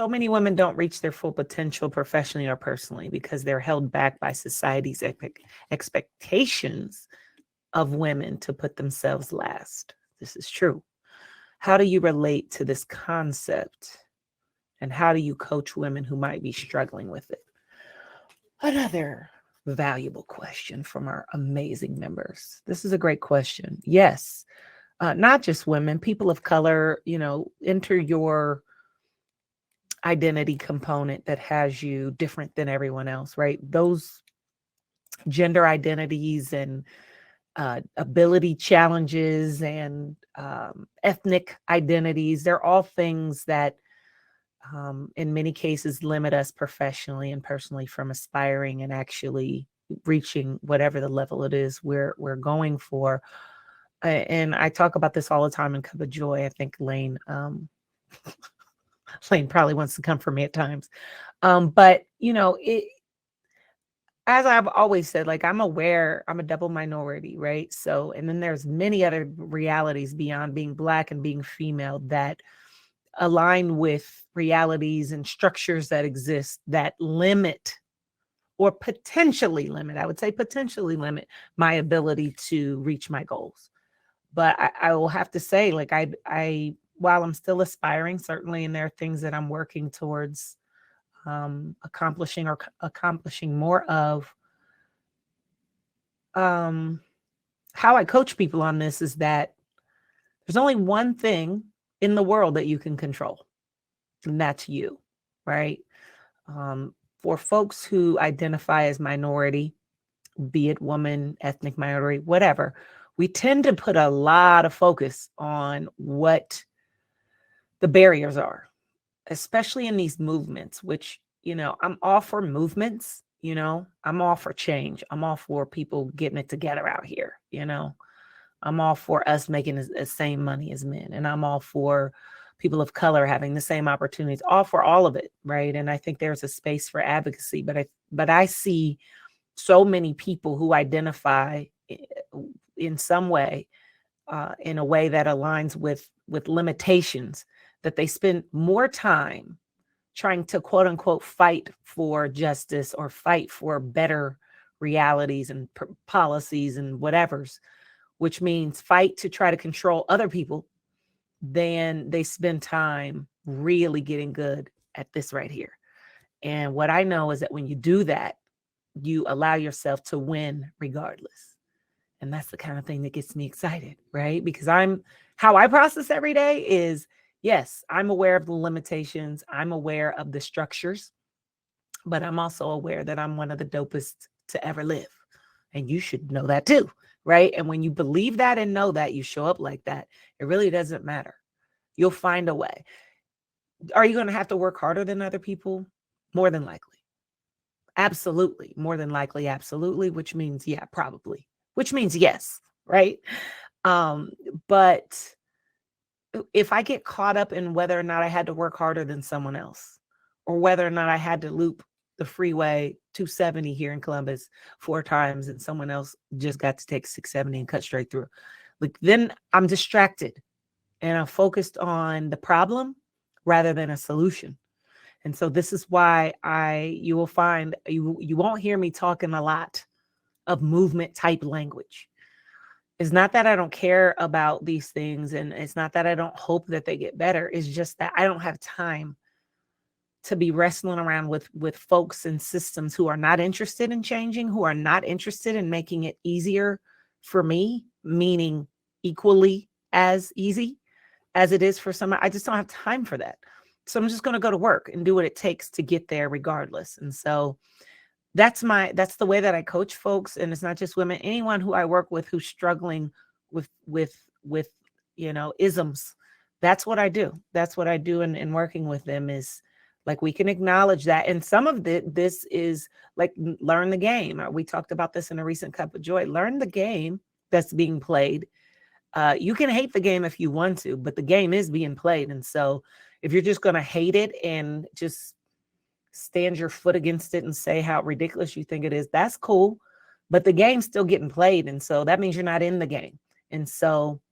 So many women don't reach their full potential professionally or personally because they're held back by society's expectations of women to put themselves last. This is true. How do you relate to this concept? And how do you coach women who might be struggling with it? Another valuable question from our amazing members. This is a great question. Yes, not just women, people of color, enter your identity component that has you different than everyone else, right? Those gender identities and ability challenges and ethnic identities, they're all things that in many cases limit us professionally and personally from aspiring and actually reaching whatever the level it is we're going for. And I talk about this all the time in Cup of Joy. I think Lane Lane probably wants to come for me at times. But as I've always said, like, I'm aware I'm a double minority, right? So, and then there's many other realities beyond being Black and being female that align with realities and structures that exist that limit or potentially limit, I would say potentially limit my ability to reach my goals. But I will have to say, like, while I'm still aspiring, certainly, and there are things that I'm working towards accomplishing more of. How I coach people on this is that there's only one thing in the world that you can control, and that's you, right? For folks who identify as minority, be it woman, ethnic minority, whatever, we tend to put a lot of focus on what the barriers are, especially in these movements, which, I'm all for movements, I'm all for change. I'm all for people getting it together out here, I'm all for us making the same money as men. And I'm all for people of color having the same opportunities, all for all of it, right? And I think there's a space for advocacy, but I see so many people who identify in some way, in a way that aligns with limitations, that they spend more time trying to quote unquote fight for justice or fight for better realities and policies and whatever's, which means fight to try to control other people, than they spend time really getting good at this right here. And what I know is that when you do that, you allow yourself to win regardless. And that's the kind of thing that gets me excited, right? Because how I process every day is, yes, I'm aware of the limitations. I'm aware of the structures, but I'm also aware that I'm one of the dopest to ever live. And you should know that too, right? And when you believe that and know that, you show up like that, it really doesn't matter. You'll find a way. Are you going to have to work harder than other people? More than likely. Absolutely. More than likely, absolutely, which means, yeah, probably, which means yes, right? But if I get caught up in whether or not I had to work harder than someone else, or whether or not I had to loop the freeway 270 here in Columbus 4 times and someone else just got to take 670 and cut straight through, like, then I'm distracted and I'm focused on the problem rather than a solution. And so this is why you will find you won't hear me talking a lot of movement type language. It's not that I don't care about these things, and it's not that I don't hope that they get better. It's just that I don't have time to be wrestling around with folks and systems who are not interested in changing, who are not interested in making it easier for me, meaning equally as easy as it is for some. I just don't have time for that. So I'm just going to go to work and do what it takes to get there regardless. And so that's the way that I coach folks. And it's not just women, anyone who I work with who's struggling with isms. That's what I do. That's what I do in working with them, is like, we can acknowledge that. And some of this is like, learn the game. We talked about this in a recent Cup of Joy. Learn the game that's being played. You can hate the game if you want to, but the game is being played. And so if you're just going to hate it and just stand your foot against it and say how ridiculous you think it is, that's cool. But the game's still getting played. And so that means you're not in the game. And so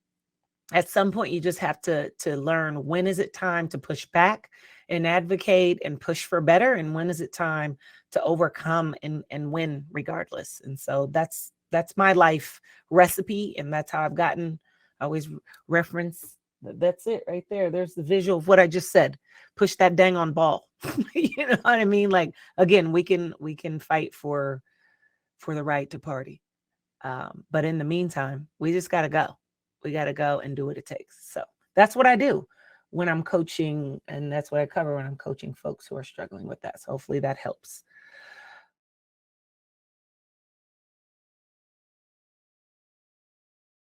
at some point, you just have to learn, when is it time to push back and advocate and push for better, and when is it time to overcome and win regardless. And so that's my life recipe, and that's how I've gotten. I always reference that's it right there. There's the visual of what I just said. Push that dang on ball. You know what I mean? Like, again, we can fight for the right to party. But in the meantime, we just got to go. We got to go and do what it takes. So that's what I do when I'm coaching, and that's what I cover when I'm coaching folks who are struggling with that. So hopefully that helps.